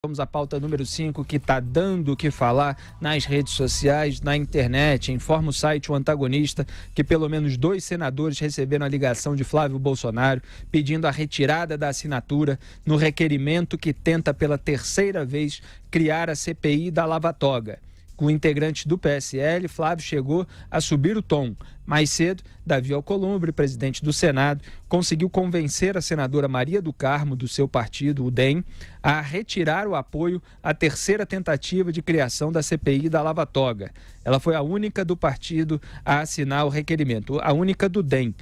Vamos à pauta número 5, que está dando o que falar nas redes sociais, na internet. Informa o site O Antagonista que pelo menos 2 senadores receberam a ligação de Flávio Bolsonaro pedindo a retirada da assinatura no requerimento que tenta pela terceira vez criar a CPI da Lava Toga. Com o integrante do PSL, Flávio chegou a subir o tom. Mais cedo, Davi Alcolumbre, presidente do Senado, conseguiu convencer a senadora Maria do Carmo, do seu partido, o DEM, a retirar o apoio à terceira tentativa de criação da CPI da Lava Toga. Ela foi a única do partido a assinar o requerimento, a única do DEM.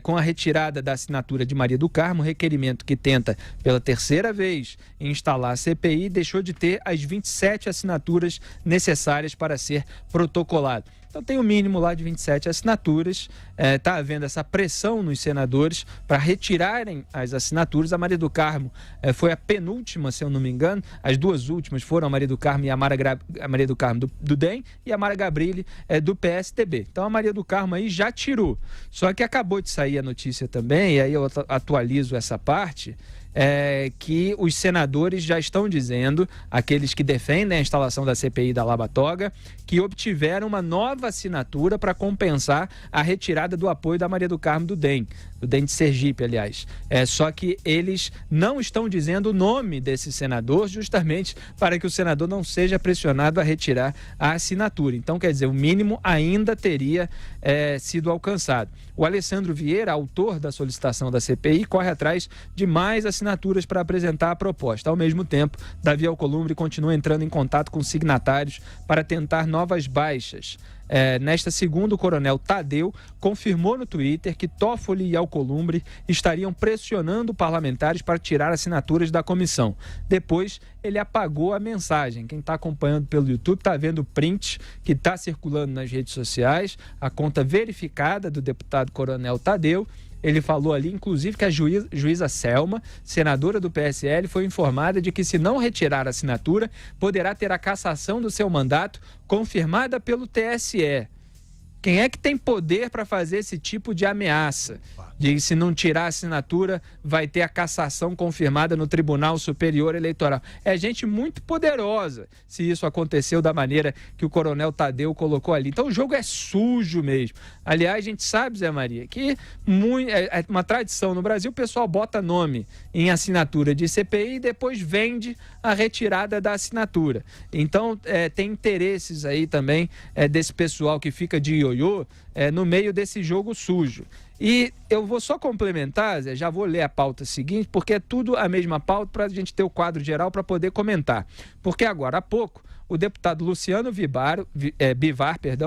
Com a retirada da assinatura de Maria do Carmo, o requerimento que tenta pela terceira vez instalar a CPI deixou de ter as 27 assinaturas necessárias para ser protocolado. Então tem o mínimo lá de 27 assinaturas, está havendo essa pressão nos senadores para retirarem as assinaturas. A Maria do Carmo foi a penúltima, se eu não me engano, as duas últimas foram a Maria do Carmo e a Maria do Carmo do DEM e a Mara Gabrilli do PSDB. Então a Maria do Carmo aí já tirou, só que acabou de sair a notícia também, e aí eu atualizo essa parte, que os senadores já estão dizendo, aqueles que defendem a instalação da CPI da Lava Toga, que obtiveram uma nova assinatura para compensar a retirada do apoio da Maria do Carmo do DEM de Sergipe, aliás. Só que eles não estão dizendo o nome desse senador, justamente para que o senador não seja pressionado a retirar a assinatura. Então, quer dizer, o mínimo ainda teria sido alcançado. O Alessandro Vieira, autor da solicitação da CPI, corre atrás de mais assinaturas para apresentar a proposta. Ao mesmo tempo, Davi Alcolumbre continua entrando em contato com signatários para tentar novas baixas. Nesta segunda, o coronel Tadeu confirmou no Twitter que Toffoli e Alcolumbre estariam pressionando parlamentares para tirar assinaturas da comissão. Depois, ele apagou a mensagem. Quem está acompanhando pelo YouTube está vendo o print que está circulando nas redes sociais, a conta verificada do deputado coronel Tadeu. Ele falou ali, inclusive, que a juíza Selma, senadora do PSL, foi informada de que, se não retirar a assinatura, poderá ter a cassação do seu mandato confirmada pelo TSE. Quem é que tem poder para fazer esse tipo de ameaça? De se não tirar a assinatura, vai ter a cassação confirmada no Tribunal Superior Eleitoral. É gente muito poderosa, se isso aconteceu da maneira que o coronel Tadeu colocou ali. Então o jogo é sujo mesmo. Aliás, a gente sabe, Zé Maria, que é uma tradição no Brasil, o pessoal bota nome em assinatura de CPI e depois vende a retirada da assinatura. Então tem interesses aí também desse pessoal que fica de ioiô no meio desse jogo sujo. E eu vou só complementar, Zé, já vou ler a pauta seguinte, porque é tudo a mesma pauta para a gente ter o quadro geral para poder comentar. Porque agora há pouco, o deputado Luciano Bivar,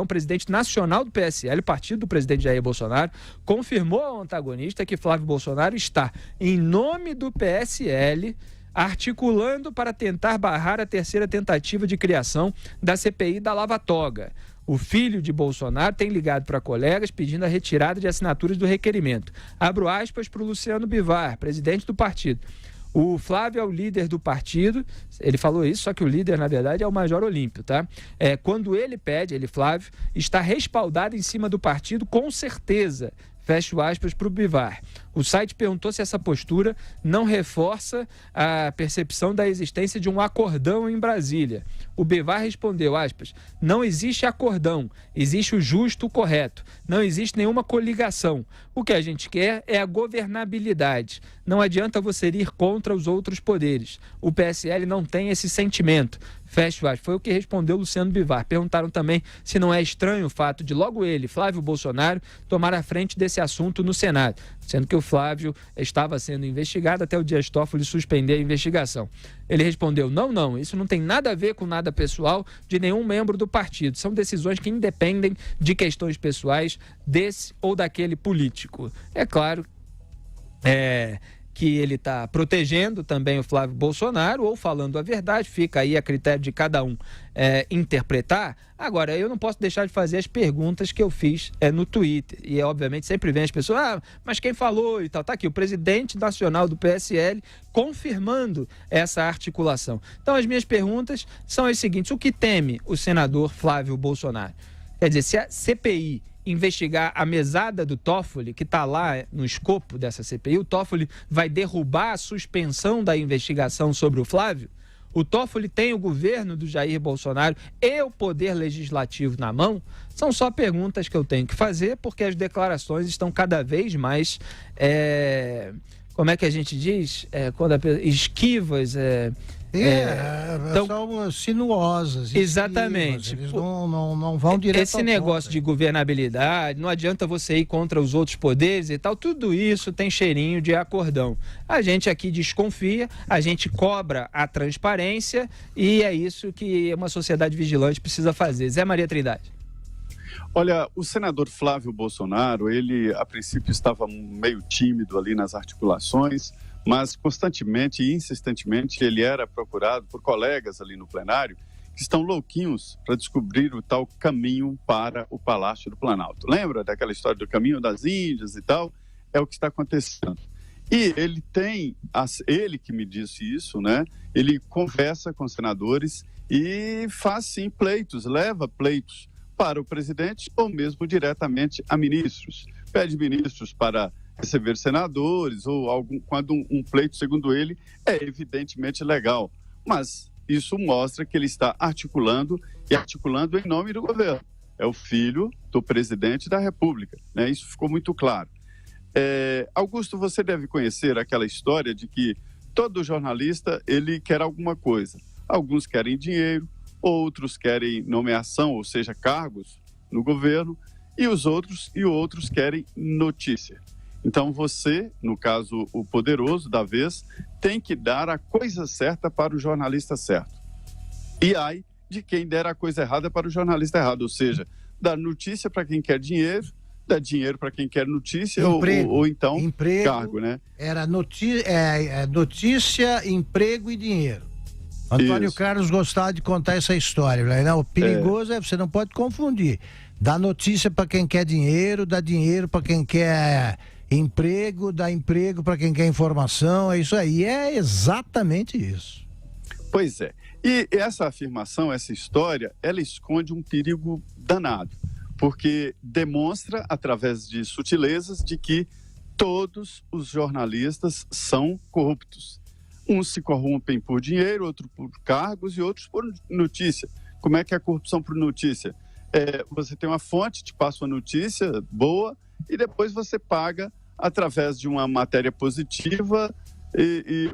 presidente nacional do PSL, partido do presidente Jair Bolsonaro, confirmou ao Antagonista que Flávio Bolsonaro está, em nome do PSL, articulando para tentar barrar a terceira tentativa de criação da CPI da Lava Toga. O filho de Bolsonaro tem ligado para colegas pedindo a retirada de assinaturas do requerimento. Abro aspas para o Luciano Bivar, presidente do partido. O Flávio é o líder do partido, ele falou isso, só que o líder, na verdade, é o Major Olímpio, tá? Quando ele pede, ele, Flávio, está respaldado em cima do partido, com certeza. Fecho aspas para o Bivar. O site perguntou se essa postura não reforça a percepção da existência de um acordão em Brasília. O Bivar respondeu, aspas, não existe acordão, existe o justo, o correto. Não existe nenhuma coligação. O que a gente quer é a governabilidade. Não adianta você ir contra os outros poderes. O PSL não tem esse sentimento. Fecho aspas. Foi o que respondeu Luciano Bivar. Perguntaram também se não é estranho o fato de logo ele, Flávio Bolsonaro, tomar a frente desse assunto no Senado, sendo que o Flávio estava sendo investigado até o Dias Toffoli suspender a investigação. Ele respondeu, não, isso não tem nada a ver com nada pessoal de nenhum membro do partido. São decisões que independem de questões pessoais desse ou daquele político. É claro que ele está protegendo também o Flávio Bolsonaro ou falando a verdade, fica aí a critério de cada um interpretar. Agora, eu não posso deixar de fazer as perguntas que eu fiz no Twitter, e obviamente sempre vem as pessoas, mas quem falou e tal, tá aqui o presidente nacional do PSL confirmando essa articulação. Então as minhas perguntas são as seguintes: o que teme o senador Flávio Bolsonaro? Quer dizer, se a CPI investigar a mesada do Toffoli, que está lá no escopo dessa CPI, o Toffoli vai derrubar a suspensão da investigação sobre o Flávio? O Toffoli tem o governo do Jair Bolsonaro e o poder legislativo na mão? São só perguntas que eu tenho que fazer, porque as declarações estão cada vez mais, como é que a gente diz? Esquivas, são sinuosas. Exatamente. Eles não vão direto Esse negócio de governabilidade, não adianta você ir contra os outros poderes e tal, tudo isso tem cheirinho de acordão. A gente aqui desconfia, a gente cobra a transparência e é isso que uma sociedade vigilante precisa fazer. Zé Maria Trindade. Olha, o senador Flávio Bolsonaro, ele a princípio estava meio tímido ali nas articulações, mas constantemente e insistentemente ele era procurado por colegas ali no plenário que estão louquinhos para descobrir o tal caminho para o Palácio do Planalto. Lembra daquela história do caminho das Índias e tal? É o que está acontecendo. E ele que me disse isso, né? Ele conversa com senadores e faz sim pleitos, leva pleitos para o presidente ou mesmo diretamente a ministros. Pede ministros para receber senadores ou quando um pleito, segundo ele, é evidentemente legal. Mas isso mostra que ele está articulando em nome do governo. É o filho do presidente da República, né? Isso ficou muito claro. Augusto, você deve conhecer aquela história de que todo jornalista ele quer alguma coisa. Alguns querem dinheiro, outros querem nomeação, ou seja, cargos no governo, e outros querem notícia. Então você, no caso o poderoso da vez, tem que dar a coisa certa para o jornalista certo. E ai de quem der a coisa errada para o jornalista errado, ou seja, dar notícia para quem quer dinheiro, dar dinheiro para quem quer notícia ou então emprego, cargo, né? Era notícia, emprego e dinheiro. Antônio Carlos gostava de contar essa história, né? O perigoso você não pode confundir. Dá notícia para quem quer dinheiro, dá dinheiro para quem quer emprego, dá emprego para quem quer informação, é isso aí, é exatamente isso. Pois é, e essa afirmação, essa história, ela esconde um perigo danado, porque demonstra, através de sutilezas, de que todos os jornalistas são corruptos. Uns se corrompem por dinheiro, outros por cargos e outros por notícia. Como é que é a corrupção por notícia? Você tem uma fonte, te passa uma notícia boa e depois você paga através de uma matéria positiva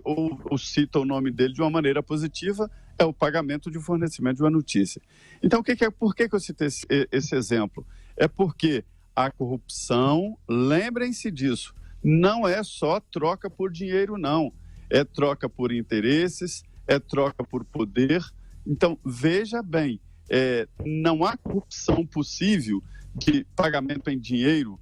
ou cita o nome dele de uma maneira positiva, é o pagamento de fornecimento de uma notícia. Então, por que eu citei esse exemplo? É porque a corrupção, lembrem-se disso, não é só troca por dinheiro, não. É troca por interesses, é troca por poder. Então, veja bem, não há corrupção possível de pagamento em dinheiro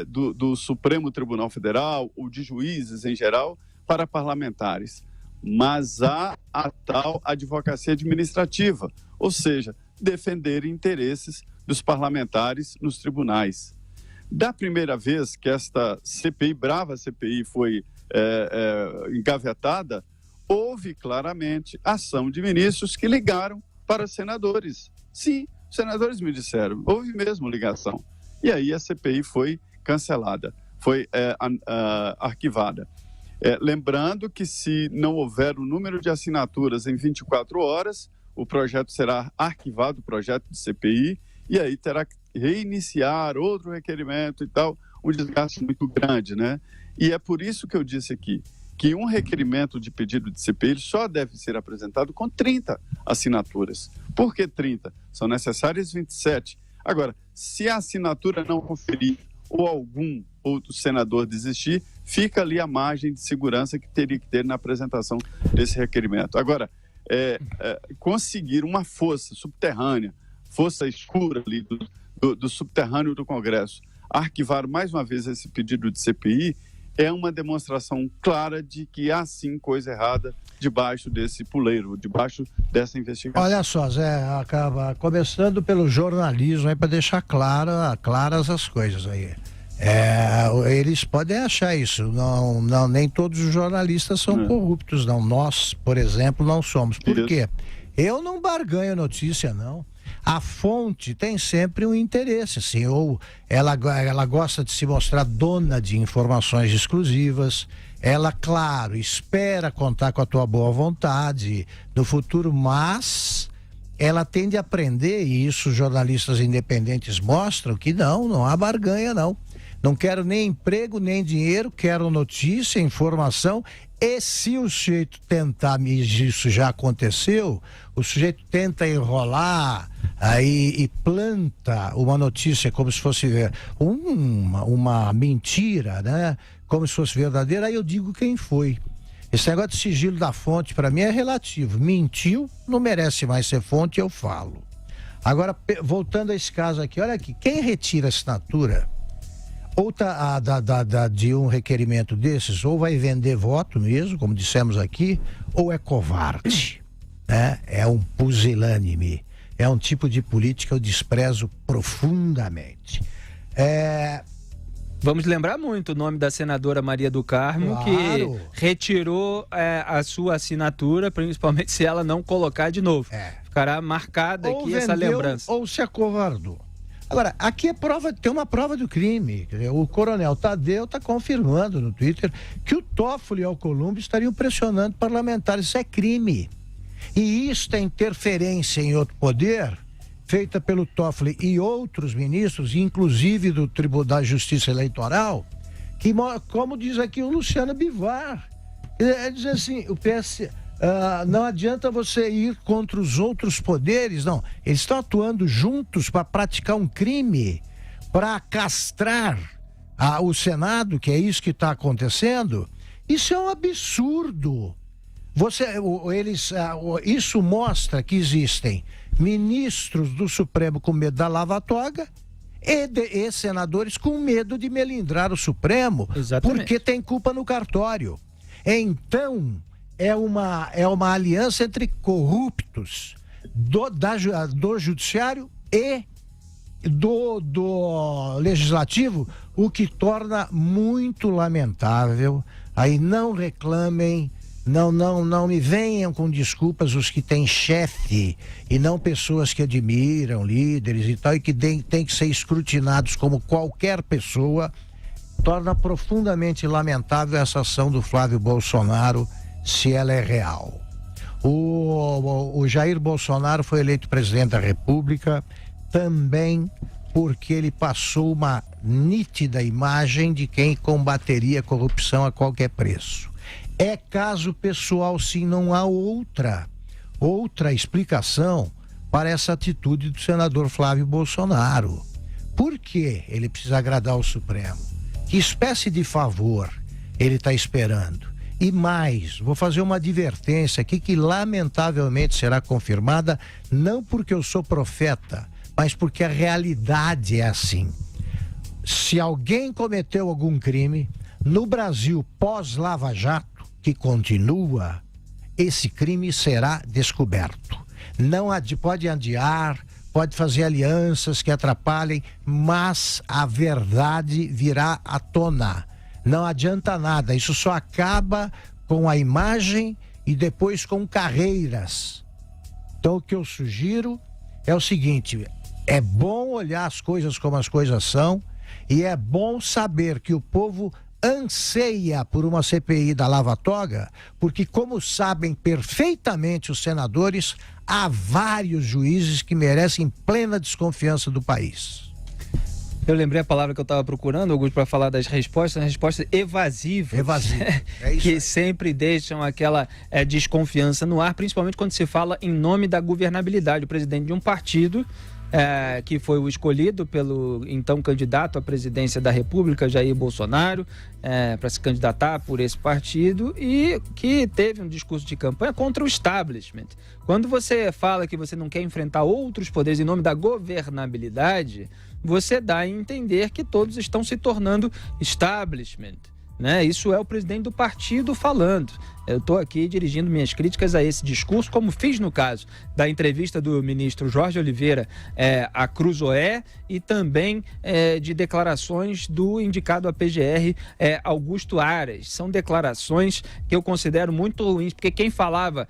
do Supremo Tribunal Federal ou de juízes em geral para parlamentares. Mas há a tal advocacia administrativa, ou seja, defender interesses dos parlamentares nos tribunais. Da primeira vez que esta CPI, brava CPI, foi engavetada, houve claramente ação de ministros que ligaram para senadores. Sim, os senadores me disseram, houve mesmo ligação. E aí a CPI foi cancelada, foi arquivada. Lembrando que se não houver o número de assinaturas em 24 horas, o projeto será arquivado, o projeto de CPI, e aí terá que reiniciar outro requerimento e tal, um desgaste muito grande, né? E é por isso que eu disse aqui, que um requerimento de pedido de CPI só deve ser apresentado com 30 assinaturas. Por que 30? São necessárias 27. Agora, se a assinatura não conferir ou algum outro senador desistir, fica ali a margem de segurança que teria que ter na apresentação desse requerimento. Agora, conseguir uma força subterrânea, força escura ali do subterrâneo do Congresso, arquivar mais uma vez esse pedido de CPI, é uma demonstração clara de que há sim coisa errada debaixo desse puleiro, debaixo dessa investigação. Olha só, Zé, acaba começando pelo jornalismo aí para deixar claras as coisas aí. Eles podem achar isso, nem todos os jornalistas são corruptos, não. Nós, por exemplo, não somos. Por quê? Eu não barganho notícia, não. A fonte tem sempre um interesse, assim, ou ela gosta de se mostrar dona de informações exclusivas, ela, claro, espera contar com a tua boa vontade no futuro, mas ela tende a aprender, e isso jornalistas independentes mostram, que não há barganha, não. Não quero nem emprego, nem dinheiro, quero notícia, informação. E se o sujeito tentar, isso já aconteceu, o sujeito tenta enrolar aí e planta uma notícia como se fosse uma mentira, né? Como se fosse verdadeira, aí eu digo quem foi. Esse negócio de sigilo da fonte, para mim, é relativo. Mentiu, não merece mais ser fonte, eu falo. Agora, voltando a esse caso aqui, olha aqui, quem retira a assinatura ou de um requerimento desses, ou vai vender voto mesmo, como dissemos aqui, ou é covarde, né? É um pusilânime, é um tipo de política que eu desprezo profundamente. Vamos lembrar muito o nome da senadora Maria do Carmo, claro, que retirou a sua assinatura, principalmente se ela não colocar de novo. Ficará marcada ou aqui vendeu, essa lembrança. Ou se acovardou. Agora, aqui tem uma prova do crime. O coronel Tadeu está confirmando no Twitter que o Toffoli e o Alcolumbre estariam pressionando parlamentares. Isso é crime. E isso é interferência em outro poder, feita pelo Toffoli e outros ministros, inclusive do Tribunal da Justiça Eleitoral, que, como diz aqui o Luciano Bivar, diz assim, o PS... não adianta você ir contra os outros poderes, não. Eles estão atuando juntos para praticar um crime, para castrar o Senado, que é isso que está acontecendo. Isso é um absurdo. Isso mostra que existem ministros do Supremo com medo da lava-toga e senadores com medo de melindrar o Supremo. Exatamente. Porque tem culpa no cartório. Então... É uma aliança entre corruptos do judiciário e do legislativo, o que torna muito lamentável. Aí não reclamem, não me venham com desculpas os que têm chefe e não pessoas que admiram líderes e tal, e que têm que ser escrutinados como qualquer pessoa. Torna profundamente lamentável essa ação do Flávio Bolsonaro, se ela é real. O Jair Bolsonaro foi eleito presidente da República também porque ele passou uma nítida imagem de quem combateria a corrupção a qualquer preço. É caso pessoal, sim, não há outra explicação para essa atitude do senador Flávio Bolsonaro. Por que ele precisa agradar o Supremo? Que espécie de favor ele está esperando? E mais, vou fazer uma advertência aqui que lamentavelmente será confirmada, não porque eu sou profeta, mas porque a realidade é assim. Se alguém cometeu algum crime, no Brasil pós-Lava Jato, que continua, esse crime será descoberto. Não pode adiar, pode fazer alianças que atrapalhem, mas a verdade virá à tona. Não adianta nada, isso só acaba com a imagem e depois com carreiras. Então o que eu sugiro é o seguinte, é bom olhar as coisas como as coisas são e é bom saber que o povo anseia por uma CPI da lava-toga, porque como sabem perfeitamente os senadores, há vários juízes que merecem plena desconfiança do país. Eu lembrei a palavra que eu estava procurando, Augusto, para falar das respostas evasivas. É isso que sempre deixam aquela desconfiança no ar, principalmente quando se fala em nome da governabilidade. O presidente de um partido que foi o escolhido pelo então candidato à presidência da República, Jair Bolsonaro, para se candidatar por esse partido e que teve um discurso de campanha contra o establishment. Quando você fala que você não quer enfrentar outros poderes em nome da governabilidade, você dá a entender que todos estão se tornando establishment, né? Isso é o presidente do partido falando. Eu estou aqui dirigindo minhas críticas a esse discurso, como fiz no caso da entrevista do ministro Jorge Oliveira à Cruzoé e também de declarações do indicado à PGR, Augusto Aras. São declarações que eu considero muito ruins, porque quem falava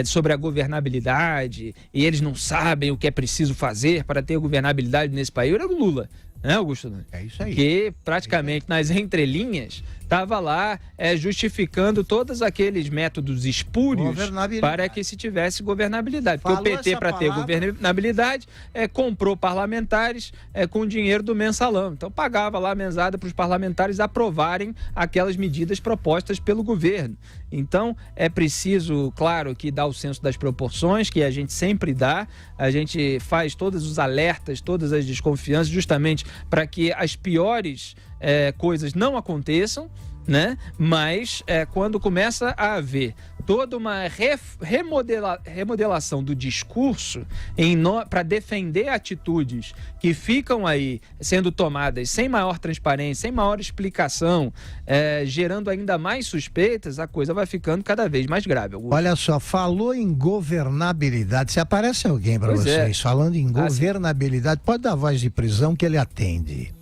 sobre a governabilidade e eles não sabem o que é preciso fazer para ter governabilidade nesse país era o Lula. Né, Augusto? É isso aí. Que praticamente nas entrelinhas estava lá justificando todos aqueles métodos espúrios para que se tivesse governabilidade. Porque o PT, para ter governabilidade, comprou parlamentares com o dinheiro do mensalão. Então pagava lá a mesada para os parlamentares aprovarem aquelas medidas propostas pelo governo. Então é preciso, claro, que dar o senso das proporções, que a gente sempre dá, a gente faz todos os alertas, todas as desconfianças, justamente para que as piores coisas não aconteçam, né? Mas quando começa a haver toda uma remodelação do discurso para defender atitudes que ficam aí sendo tomadas sem maior transparência, sem maior explicação, gerando ainda mais suspeitas, a coisa vai ficando cada vez mais grave. Olha só, falou em governabilidade, se aparece alguém para vocês falando em governabilidade, pode dar voz de prisão que ele atende.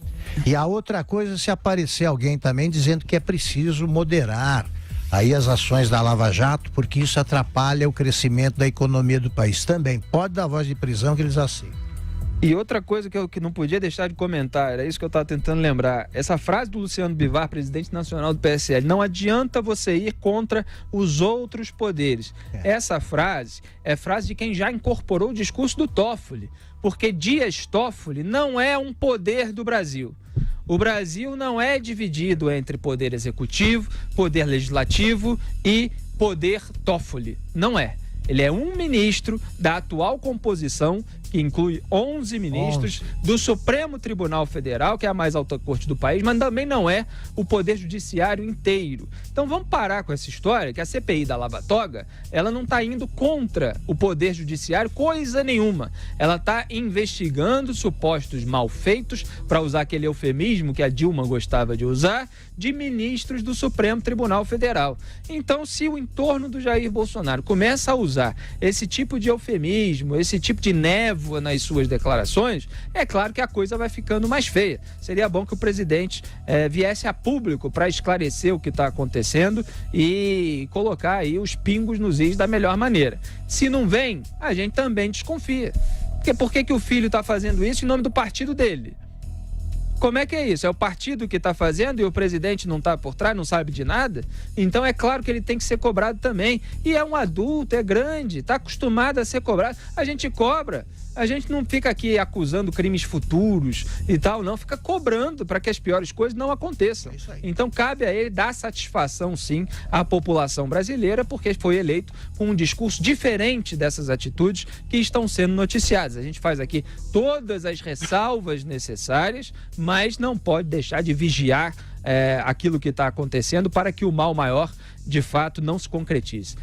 E a outra coisa, se aparecer alguém também dizendo que é preciso moderar aí as ações da Lava Jato, porque isso atrapalha o crescimento da economia do país. Também pode dar voz de prisão que eles aceitam. E outra coisa que não podia deixar de comentar, era isso que eu estava tentando lembrar, essa frase do Luciano Bivar, presidente nacional do PSL, não adianta você ir contra os outros poderes. Essa frase é frase de quem já incorporou o discurso do Toffoli, porque Dias Toffoli não é um poder do Brasil. O Brasil não é dividido entre poder executivo, poder legislativo e poder Toffoli. Não é. Ele é um ministro da atual composição, que inclui 11 ministros do Supremo Tribunal Federal, que é a mais alta corte do país, mas também não é o Poder Judiciário inteiro. Então vamos parar com essa história, que a CPI da Lava Toga, ela não está indo contra o Poder Judiciário, coisa nenhuma. Ela está investigando supostos malfeitos, para usar aquele eufemismo que a Dilma gostava de usar, de ministros do Supremo Tribunal Federal. Então, se o entorno do Jair Bolsonaro começa a usar esse tipo de eufemismo, esse tipo de névoa nas suas declarações, é claro que a coisa vai ficando mais feia. Seria bom que o presidente viesse a público para esclarecer o que está acontecendo e colocar aí os pingos nos is da melhor maneira. Se não vem, a gente também desconfia. Porque por que o filho está fazendo isso em nome do partido dele? Como é que é isso? É o partido que está fazendo e o presidente não está por trás, não sabe de nada? Então é claro que ele tem que ser cobrado também. E é um adulto, é grande, está acostumado a ser cobrado. A gente cobra. A gente não fica aqui acusando crimes futuros e tal, não. Fica cobrando para que as piores coisas não aconteçam. Então cabe a ele dar satisfação, sim, à população brasileira, porque foi eleito com um discurso diferente dessas atitudes que estão sendo noticiadas. A gente faz aqui todas as ressalvas necessárias, mas não pode deixar de vigiar aquilo que está acontecendo para que o mal maior, de fato, não se concretize.